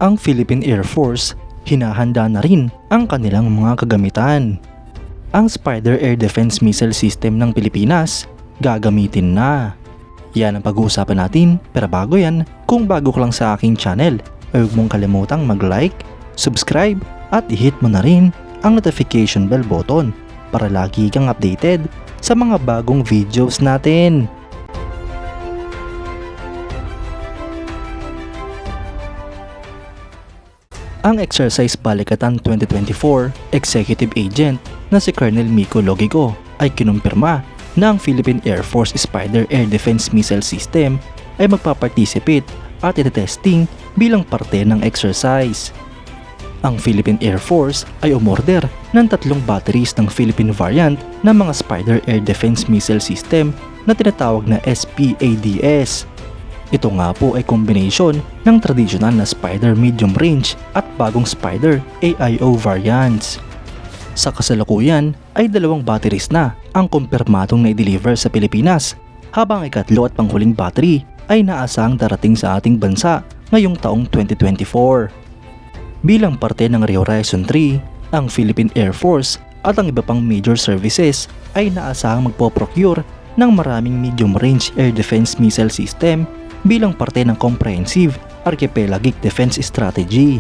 ang Philippine Air Force, hinahanda na rin ang kanilang mga kagamitan. Ang Spider Air Defense Missile System ng Pilipinas, gagamitin na. Yan ang pag-uusapan natin, pero bago yan, kung bago ka lang sa aking channel, ay huwag mong kalimutang mag-like, subscribe, at i-hit mo na rin ang notification bell button para lagi kang updated sa mga bagong videos natin. Ang Exercise Balikatan 2024 Executive Agent na si Colonel Miko Logico ay kinumpirma na ang Philippine Air Force Spider Air Defense Missile System ay magpaparticipate at itetesting bilang parte ng exercise. Ang Philippine Air Force ay umorder ng 3 batteries ng Philippine variant ng mga Spider Air Defense Missile System na tinatawag na SPADS. Ito nga po ay combination ng traditional na Spider medium range at bagong Spider AIO variants. Sa kasalukuyan ay 2 batteries na ang kumpirmadong na-deliver sa Pilipinas, habang ikatlo at panghuling battery ay naasang darating sa ating bansa ngayong taong 2024. Bilang parte ng Rehorizon 3, ang Philippine Air Force at ang iba pang major services ay naasahang magpo-procure ng maraming medium range air defense missile system bilang parte ng Comprehensive Archipelagic Defense Strategy.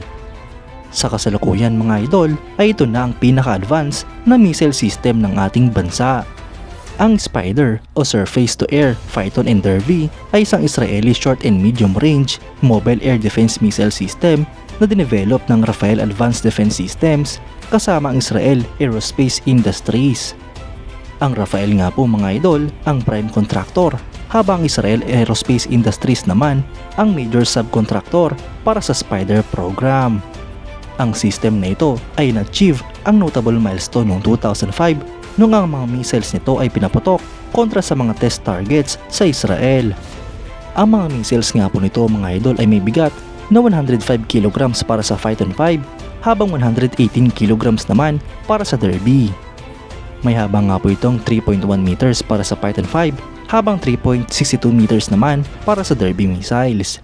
Sa kasalukuyan mga idol ay ito na ang pinaka-advanced na missile system ng ating bansa. Ang Spider o Surface-to-Air Phyton and Derby ay isang Israeli short and medium range mobile air defense missile system na dinevelop ng Rafael Advanced Defense Systems kasama ang Israel Aerospace Industries. Ang Rafael nga po mga idol ang prime contractor, habang Israel Aerospace Industries naman ang major subcontractor para sa Spider program. Ang system na ito ay na-achieve ang notable milestone noong 2005 nung ang mga missiles nito ay pinaputok kontra sa mga test targets sa Israel. Ang mga missiles nga po nito mga idol ay may bigat na 105 kg para sa Phyton 5 habang 118 kg naman para sa Derby. May habang nga po itong 3.1 meters para sa Phyton 5 habang 3.62 meters naman para sa Derby missiles.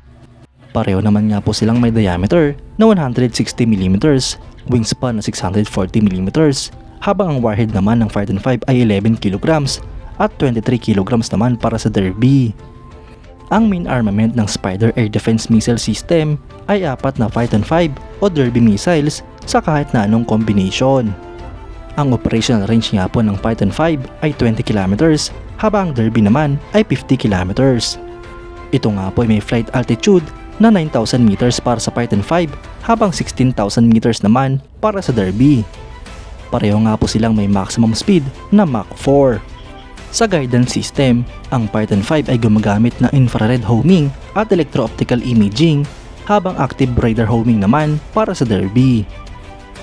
Pareho naman nga po silang may diameter na 160 mm, wingspan na 640 mm, habang ang warhead naman ng Phyton 5 ay 11 kg at 23 kg naman para sa Derby. Ang main armament ng Spider Air Defense Missile System ay 4 na Phyton 5 o Derby missiles sa kahit na anong combination. Ang operational range nga po ng Phyton 5 ay 20 km habang ang Derby naman ay 50 km. Ito nga po ay may flight altitude na 9,000 meters para sa Phyton 5 habang 16,000 meters naman para sa Derby. Pareho nga po silang may maximum speed na Mach 4. Sa guidance system, ang Phyton 5 ay gumagamit ng infrared homing at electro-optical imaging habang active radar homing naman para sa Derby.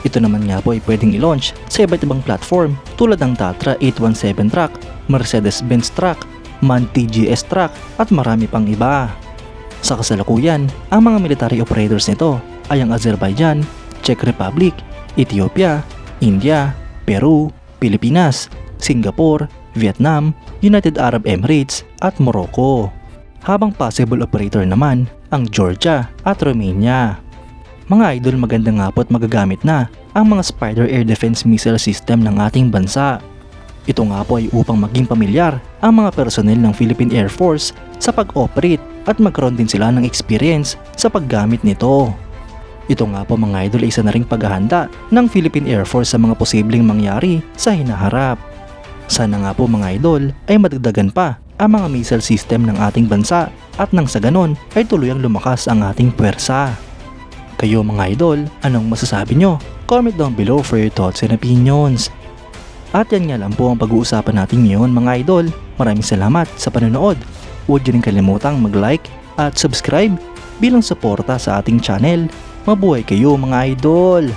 Ito naman nga po ay pwedeng i-launch sa iba't ibang platform tulad ng Tatra 817 truck, Mercedes-Benz truck, MAN TGS truck at marami pang iba. Sa kasalukuyan, ang mga military operators nito ay ang Azerbaijan, Czech Republic, Ethiopia, India, Peru, Pilipinas, Singapore, Vietnam, United Arab Emirates at Morocco. Habang possible operator naman ang Georgia at Romania. Mga idol, maganda nga po at magagamit na ang mga Spider Air Defense Missile System ng ating bansa. Ito nga po ay upang maging pamilyar ang mga personnel ng Philippine Air Force sa pag-operate at magkaroon din sila ng experience sa paggamit nito. Ito nga po mga idol ay isa na ring paghahanda ng Philippine Air Force sa mga posibleng mangyari sa hinaharap. Sana nga po mga idol ay madagdagan pa ang mga missile system ng ating bansa at nang sa ganon ay tuluyang lumakas ang ating puwersa. Kayo mga idol, anong masasabi nyo? Comment down below for your thoughts and opinions. At yan nga lang po ang pag-uusapan natin ngayon mga idol. Maraming salamat sa panonood. Huwag nyo rin kalimutang mag-like at subscribe bilang suporta sa ating channel. Mabuhay kayo mga idol!